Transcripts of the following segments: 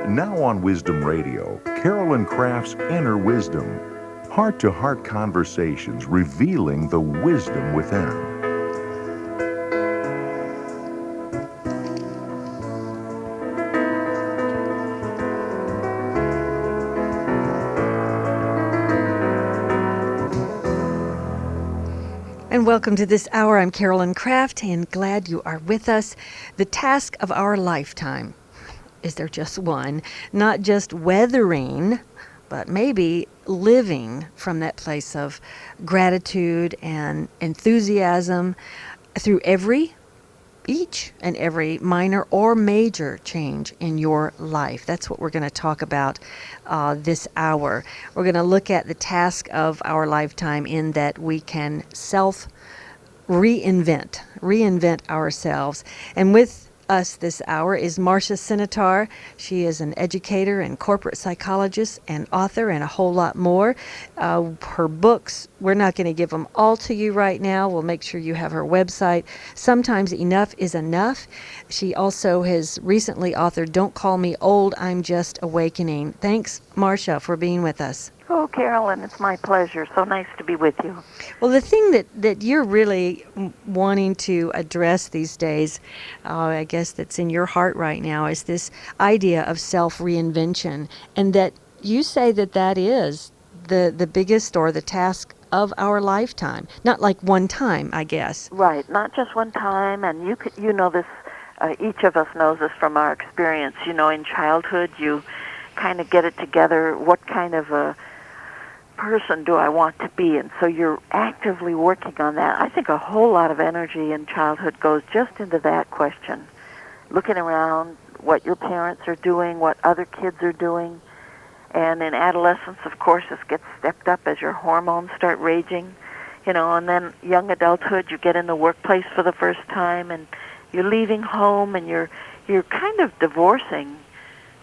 Now on Wisdom Radio, Carolyn Craft's Inner Wisdom. Heart-to-heart conversations revealing the wisdom within. And welcome to this hour. I'm Carolyn Craft, and glad you are with us. The task of our lifetime, is there just one? Not just weathering, but maybe living from that place of gratitude and enthusiasm through each and every minor or major change in your life. That's what we're going to talk about this hour. We're going to look at the task of our lifetime in that we can reinvent ourselves. And with us this hour is Marcia Sinitar. She is an educator and corporate psychologist and author and a whole lot more. Her books, we're not going to give them all to you right now. We'll make sure you have her website. Sometimes Enough is Enough. She also has recently authored Don't Call Me Old, I'm Just Awakening. Thanks, Marcia, for being with us. Oh, Carolyn, it's my pleasure. So nice to be with you. Well, the thing that you're really wanting to address these days, I guess that's in your heart right now, is this idea of self-reinvention, and that you say that is the biggest or the task of our lifetime. Not like one time, I guess. Right, not just one time, and you know this, each of us knows this from our experience. You know, in childhood, you kind of get it together, what kind of a person do I want to be? And so you're actively working on that. I think a whole lot of energy in childhood goes just into that question. Looking around, what your parents are doing, what other kids are doing. And in adolescence, of course, this gets stepped up as your hormones start raging. You know, and then young adulthood, you get in the workplace for the first time, and you're leaving home, and you're kind of divorcing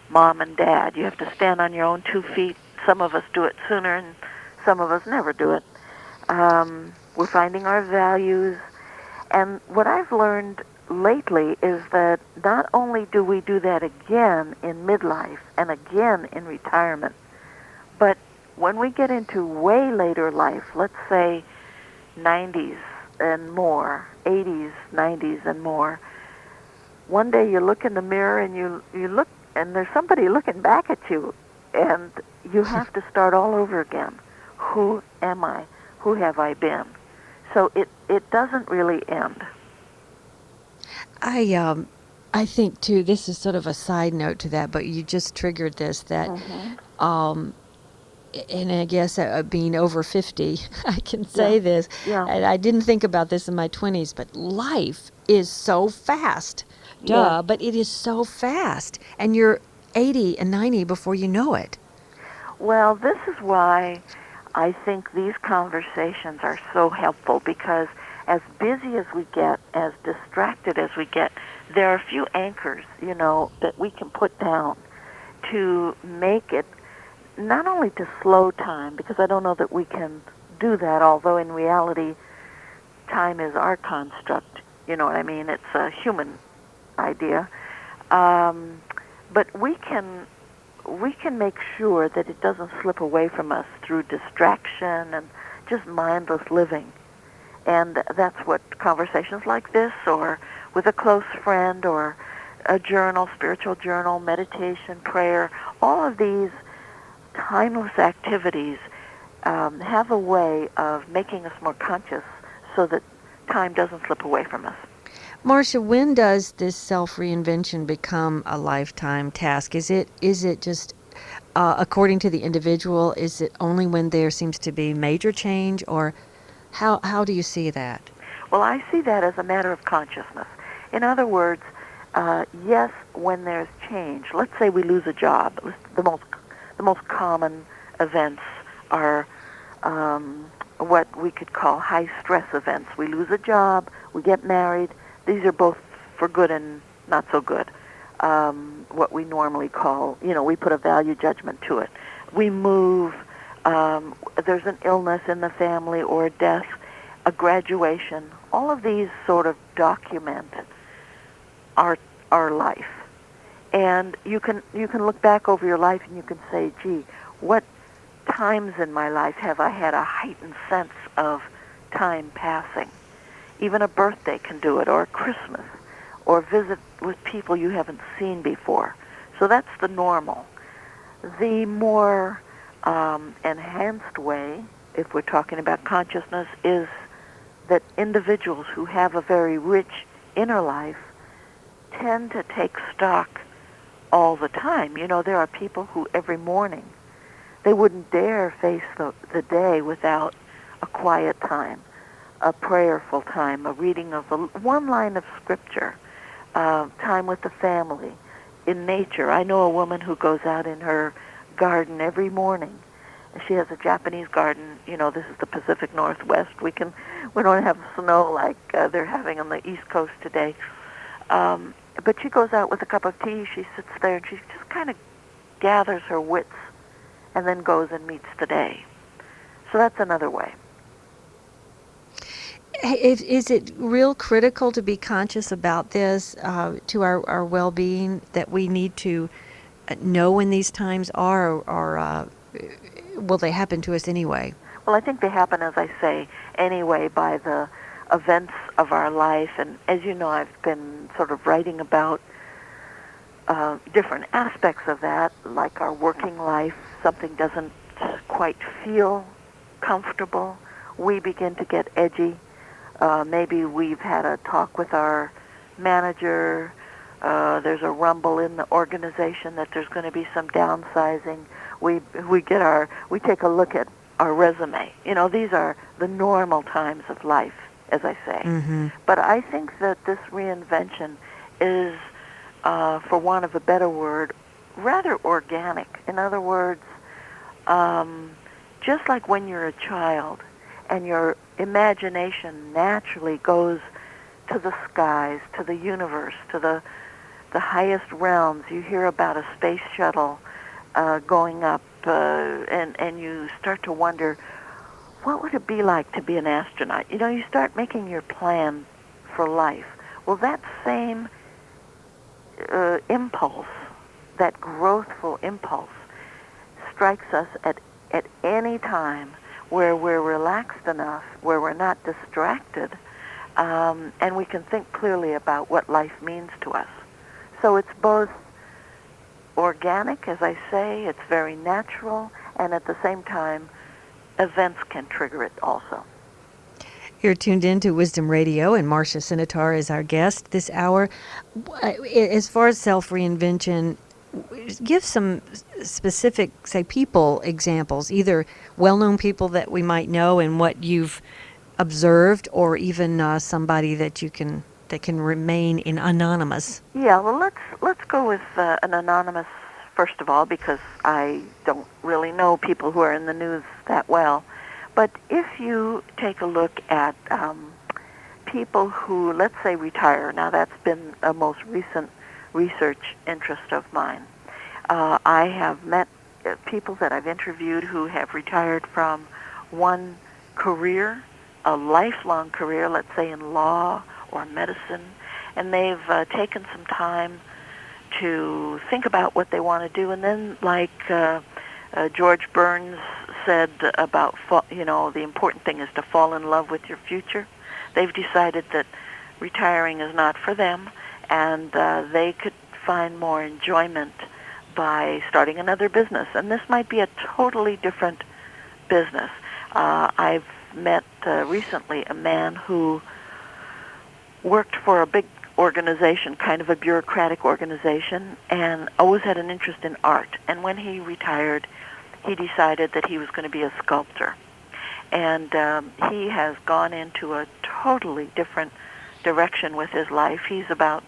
mom and dad. You have to stand on your own 2 feet. Some of us do it sooner, and some of us never do it. We're finding our values. And what I've learned lately is that not only do we do that again in midlife and again in retirement, but when we get into way later life, let's say 90s and more, 80s, 90s and more, one day you look in the mirror and you look, and there's somebody looking back at you, and you have to start all over again. Who am I? Who have I been? So it doesn't really end. I think too, this is sort of a side note to that, but you just triggered this, that and I guess being over 50, I can say this. Yeah. And I didn't think about this in my 20s, but life is so fast. Yeah. But it is so fast. And you're 80 and 90 before you know it. Well, this is why I think these conversations are so helpful, because as busy as we get, as distracted as we get, there are a few anchors, you know, that we can put down to make it, not only to slow time, because I don't know that we can do that, although in reality, time is our construct. You know what I mean? It's a human idea. But we can make sure that it doesn't slip away from us through distraction and just mindless living. And that's what conversations like this, or with a close friend, or a journal, spiritual journal, meditation, prayer, all of these timeless activities have a way of making us more conscious so that time doesn't slip away from us. Marcia, when does this self-reinvention become a lifetime task? Is it just, according to the individual, is it only when there seems to be major change, or how do you see that? Well, I see that as a matter of consciousness. In other words, yes, when there's change, let's say we lose a job. The most common events are what we could call high-stress events. We lose a job, we get married. These are both for good and not so good. What we normally call, you know, we put a value judgment to it. We move, there's an illness in the family or a death, a graduation. All of these sort of document our life. And you can look back over your life and you can say, gee, what times in my life have I had a heightened sense of time passing? Even a birthday can do it, or Christmas, or visit with people you haven't seen before. So that's the normal. The more enhanced way, if we're talking about consciousness, is that individuals who have a very rich inner life tend to take stock all the time. You know, there are people who every morning, they wouldn't dare face the day without a quiet time, a prayerful time, a reading of one line of scripture, time with the family, in nature. I know a woman who goes out in her garden every morning. She has a Japanese garden. You know, this is the Pacific Northwest. We don't have snow like they're having on the East Coast today. But she goes out with a cup of tea. She sits there and she just kind of gathers her wits and then goes and meets the day. So that's another way. Is it real critical to be conscious about this to our well-being, that we need to know when these times are, or will they happen to us anyway? Well, I think they happen, as I say, anyway, by the events of our life. And as you know, I've been sort of writing about different aspects of that, like our working life. Something doesn't quite feel comfortable. We begin to get edgy. Maybe we've had a talk with our manager. There's a rumble in the organization that there's going to be some downsizing. We take a look at our resume. You know, these are the normal times of life, as I say. Mm-hmm. But I think that this reinvention is, for want of a better word, rather organic. In other words, just like when you're a child and your imagination naturally goes to the skies, to the universe, to the highest realms. You hear about a space shuttle going up, and you start to wonder, what would it be like to be an astronaut? You know, you start making your plan for life. Well, that same impulse, that growthful impulse, strikes us at any time where we're relaxed enough, where we're not distracted, and we can think clearly about what life means to us. So it's both organic, as I say, it's very natural, and at the same time, events can trigger it also. You're tuned in to Wisdom Radio, and Marcia Sinitar is our guest this hour. As far as self-reinvention, give some specific, say, people examples, either well-known people that we might know and what you've observed, or even somebody that can remain in anonymous. Yeah, well, let's go with an anonymous first of all, because I don't really know people who are in the news that well. But if you take a look at people who, let's say, retire, now that's been a most recent research interest of mine. I have met people that I've interviewed who have retired from one career, a lifelong career, let's say in law or medicine, and they've taken some time to think about what they want to do, and then like George Burns said about, the important thing is to fall in love with your future. They've decided that retiring is not for them, and they could find more enjoyment by starting another business. And this might be a totally different business. I've met recently a man who worked for a big organization, kind of a bureaucratic organization, and always had an interest in art. And when he retired, he decided that he was going to be a sculptor. And he has gone into a totally different direction with his life. He's about,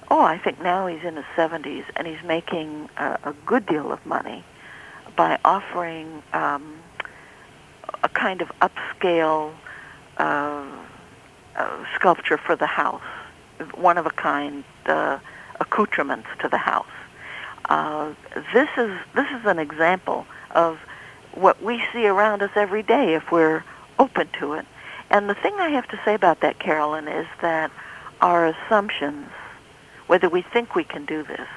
I think now he's in his 70s, and he's making a good deal of money by offering a kind of upscale sculpture for the house, one-of-a-kind accoutrements to the house. This is an example of what we see around us every day if we're open to it. And the thing I have to say about that, Carolyn, is that our assumptions, whether we think we can do this,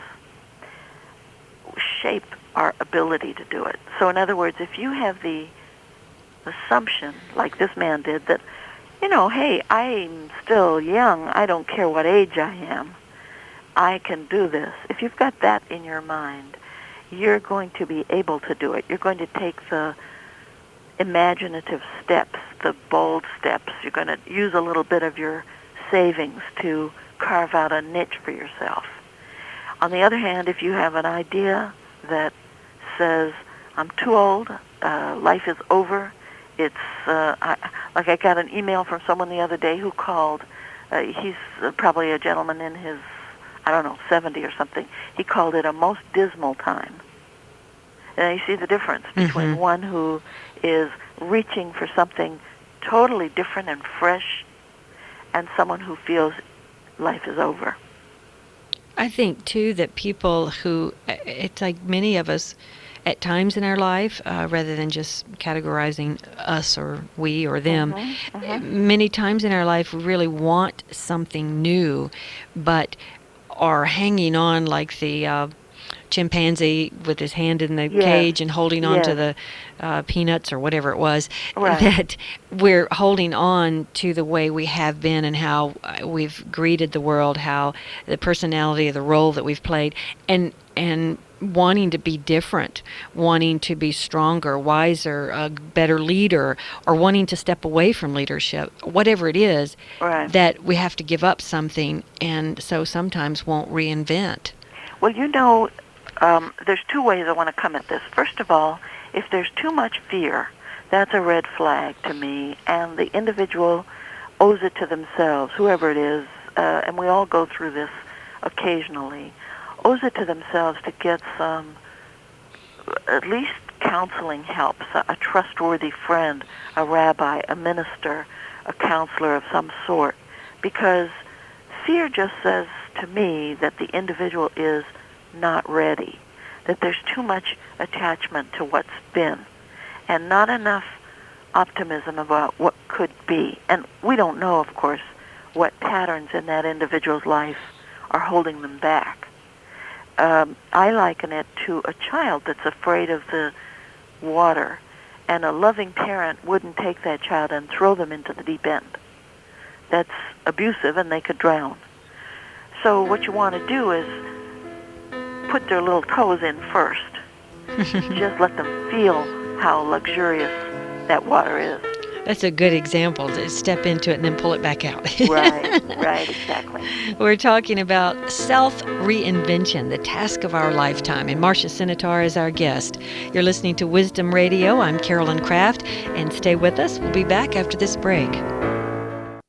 shape our ability to do it. So in other words, if you have the assumption, like this man did, that, hey, I'm still young, I don't care what age I am, I can do this. If you've got that in your mind, you're going to be able to do it. You're going to take the imaginative steps, the bold steps. You're going to use a little bit of your savings to carve out a niche for yourself. On the other hand, if you have an idea that says, I'm too old, life is over, I got an email from someone the other day who called, he's probably a gentleman in his, 70 or something. He called it a most dismal time. And you see the difference between one who is reaching for something totally different and fresh and someone who feels life is over. I think, too, that people who, it's like many of us at times in our life, rather than just categorizing us or we or them, many times in our life we really want something new, but are hanging on like the chimpanzee with his hand in the cage and holding on to the peanuts or whatever it was, that we're holding on to the way we have been and how we've greeted the world, how the personality, the role that we've played, and wanting to be different, wanting to be stronger, wiser, a better leader, or wanting to step away from leadership, whatever it is, that we have to give up something, and so sometimes won't reinvent. Well, there's two ways I want to come at this. First of all, if there's too much fear, that's a red flag to me, and the individual owes it to themselves, whoever it is, and we all go through this occasionally, owes it to themselves to get some, at least counseling help, a trustworthy friend, a rabbi, a minister, a counselor of some sort, because fear just says to me that the individual is not ready, that there's too much attachment to what's been, and not enough optimism about what could be. And we don't know, of course, what patterns in that individual's life are holding them back. I liken it to a child that's afraid of the water, and a loving parent wouldn't take that child and throw them into the deep end. That's abusive, and they could drown. So what you want to do is put their little toes in first. Just let them feel how luxurious that water is. That's a good example, to step into it and then pull it back out. Right, exactly. We're talking about self-reinvention, the task of our lifetime, and Marcia Sinitar is our guest. You're listening to Wisdom Radio. I'm Carolyn Craft, and stay with us. We'll be back after this break.